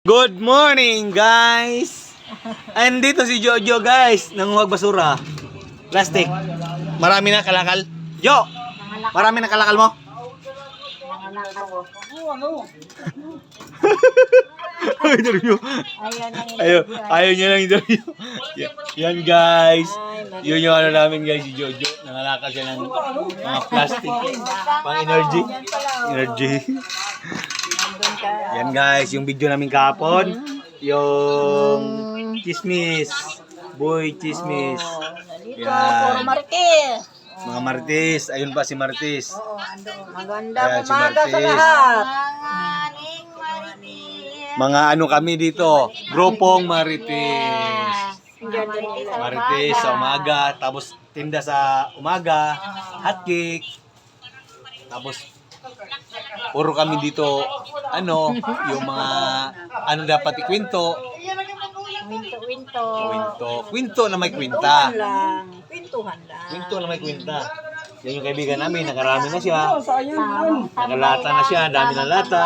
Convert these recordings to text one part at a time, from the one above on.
Good morning, guys! Andito si Jojo, guys. Nanguhag basura. Plastic. Marami na kalakal. Jo! Marami na kalakal mo? Interview. Ayaw niya lang interview. Yan, guys. Yun yung ano namin, guys, si Jojo. Nangalakal siya ng mga plastic. Pang energy. Yan, guys, yung video namin kahapon. Yung chismis. Boy chismis. Yan. Mga Martis. Ayun pa si Martis. Magandang Ayan, si umaga sa Martis. lahat. Mga ano kami dito. Grupong Marites. Marites sa umaga. Tapos tinda sa umaga. Hotcake. Tapos puro kami dito, ano, yung mga, ano dapat ikwento. Kwento na may kwenta. Kwento na may kwenta. Yan yung kaibigan namin, nakarami na siya. Nakalata na siya, dami ng lata.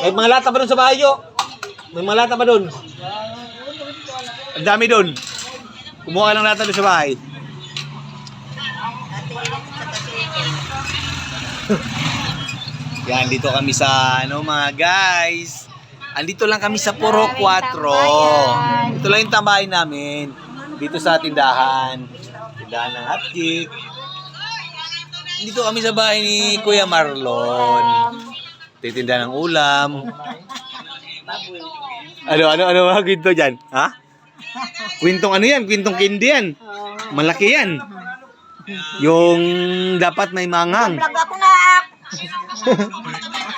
May mga lata ba doon sa bahay, yo? May mga lata ba doon? Ang dami doon. Kumuha ng lata doon sa bahay. Yan, dito kami sa, ano mga guys. Andito lang kami sa Puro 4. Ito lang yung tambahin namin. Dito sa tindahan. Tindahan ng hotcake. Dito kami sa bahay ni Kuya Marlon. Titinda ng ulam. Ano mga kwento dyan? Ha? Kwentong ano yan? Kwentong candy yan. Malaki yan. Yung dapat may manghang. Vlog ako na.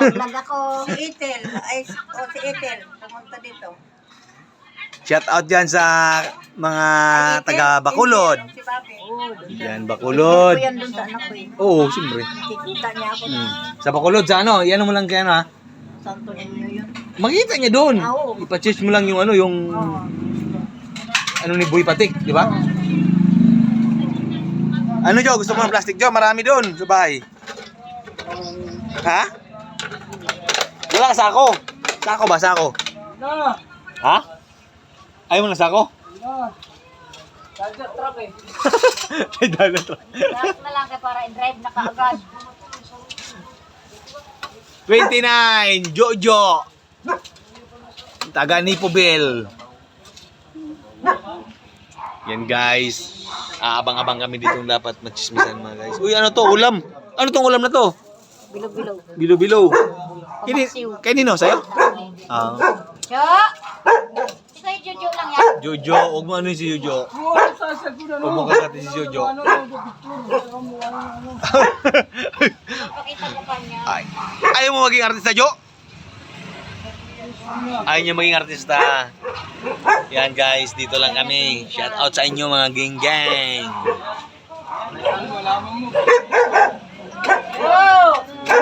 Vlog ako. Si Ethel. Si Ethel. Pumunta dito. Shout out dyan sa mga taga Bacolod. Si Bobby. Yan, Bacolod. Yan dun sa anak ko eh. Oo, siyempre. Kikita niya ako na Sa Bacolod, sa ano? Yan mo lang kaya ano ha? Santo Niño yun. Makita niya doon. Oo. Ipa-cheers mo lang yung ano, yung ano ni Boy Patik, di ba? Ano Jo, gusto mo ng plastic Jo? Marami doon sa bahay. Ha? Wala ka sako? Sako ba? Sako? Ha? Ayaw mo ng sako? Dadget truck eh. Ay, dala to. Lahat na lang kaya para i-drive na kaagad. 29, Jojo. Taga Nipobel. Yan guys. Aabang-abang kami dito dapat machismisan mga guys. Uy, ano to? Ulam. Ano tong ulam na to? Bilog-bilog. Bilo-bilo. Kanino? Sa'yo? Cho! Ito yung Jojo lang yan. Jojo. Huwag mo ano yung si Jojo. Huwag mo kakatin si Jojo. Pakita ko pa niya. Ay. Ayaw mo maging artista, Jo? Ayaw niya maging artista. Yan guys, dito lang kami. Shout out sa inyo mga gang-gang. Wow!